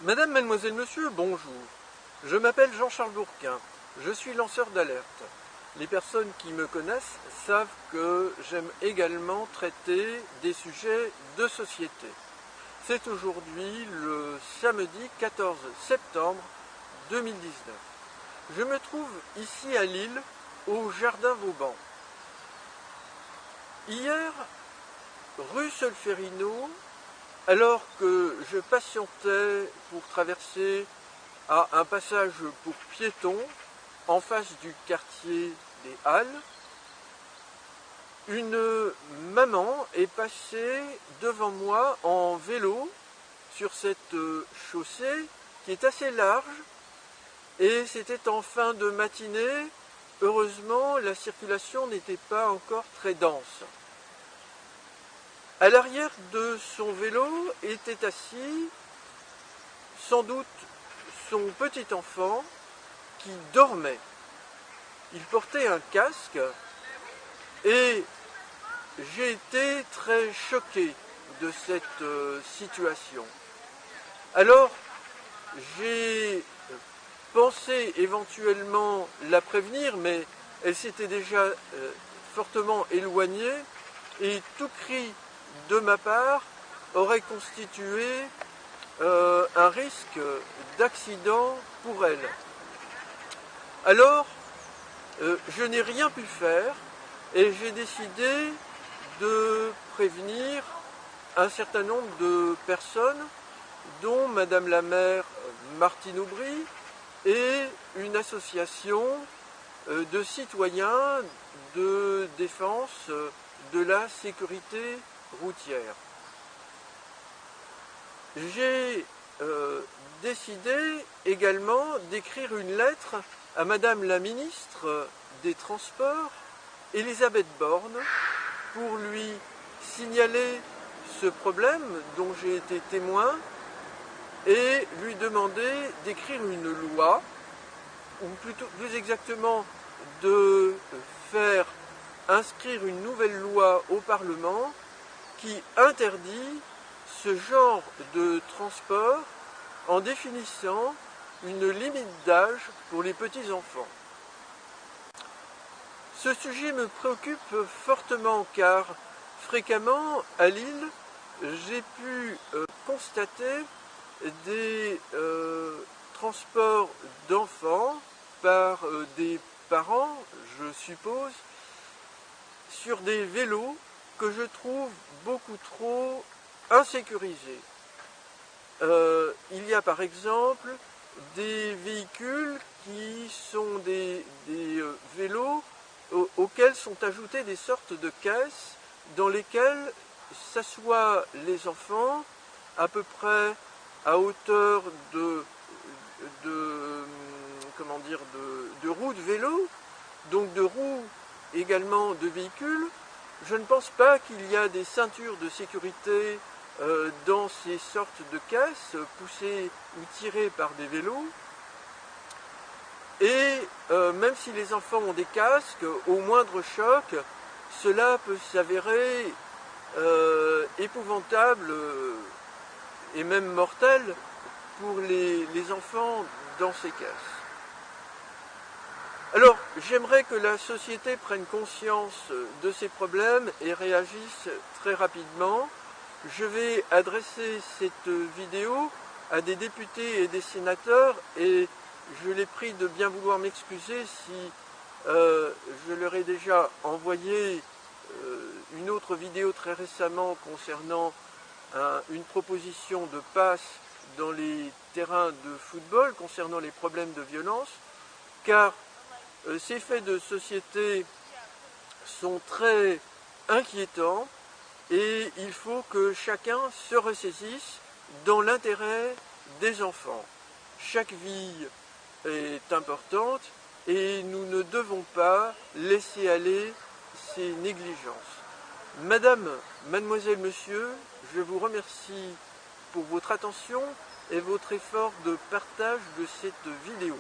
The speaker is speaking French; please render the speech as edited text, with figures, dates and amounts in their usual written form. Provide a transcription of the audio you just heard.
Madame, mademoiselle, monsieur, bonjour. Je m'appelle Jean-Charles Bourquin. Je suis lanceur d'alerte. Les personnes qui me connaissent savent que j'aime également traiter des sujets de société. C'est aujourd'hui le samedi 14 septembre 2019. Je me trouve ici à Lille, au Jardin Vauban. Hier, rue Solferino, alors que je patientais pour traverser à un passage pour piétons en face du quartier des Halles, une maman est passée devant moi en vélo sur cette chaussée qui est assez large et c'était en fin de matinée. Heureusement, la circulation n'était pas encore très dense. À l'arrière de son vélo était assis sans doute son petit enfant qui dormait. Il portait un casque et j'ai été très choqué de cette situation. Alors j'ai pensé éventuellement la prévenir, mais elle s'était déjà fortement éloignée et tout cri de ma part aurait constitué un risque d'accident pour elle. Alors, je n'ai rien pu faire et j'ai décidé de prévenir un certain nombre de personnes, dont Madame la maire Martine Aubry et une association de citoyens de défense de la sécurité routière. J'ai décidé également d'écrire une lettre à Madame la ministre des Transports, Elisabeth Borne, pour lui signaler ce problème dont j'ai été témoin et lui demander d'écrire une loi, ou plutôt plus exactement de faire inscrire une nouvelle loi au Parlement qui interdit ce genre de transport en définissant une limite d'âge pour les petits-enfants. Ce sujet me préoccupe fortement car fréquemment à Lille, j'ai pu constater des transports d'enfants par des parents, je suppose, sur des vélos que je trouve beaucoup trop insécurisés. Il y a par exemple des véhicules qui sont des vélos auxquels sont ajoutées des sortes de caisses dans lesquelles s'assoient les enfants à peu près à hauteur de roues de vélo, donc de roues également de véhicules. Je ne pense pas qu'il y a des ceintures de sécurité dans ces sortes de caisses poussées ou tirées par des vélos. Et même si les enfants ont des casques, au moindre choc, cela peut s'avérer épouvantable et même mortel pour les enfants dans ces caisses. Alors, j'aimerais que la société prenne conscience de ces problèmes et réagisse très rapidement. Je vais adresser cette vidéo à des députés et des sénateurs et je les prie de bien vouloir m'excuser si je leur ai déjà envoyé une autre vidéo très récemment concernant une proposition de passe dans les terrains de football concernant les problèmes de violence, car ces faits de société sont très inquiétants et il faut que chacun se ressaisisse dans l'intérêt des enfants. Chaque vie est importante et nous ne devons pas laisser aller ces négligences. Madame, mademoiselle, monsieur, je vous remercie pour votre attention et votre effort de partage de cette vidéo.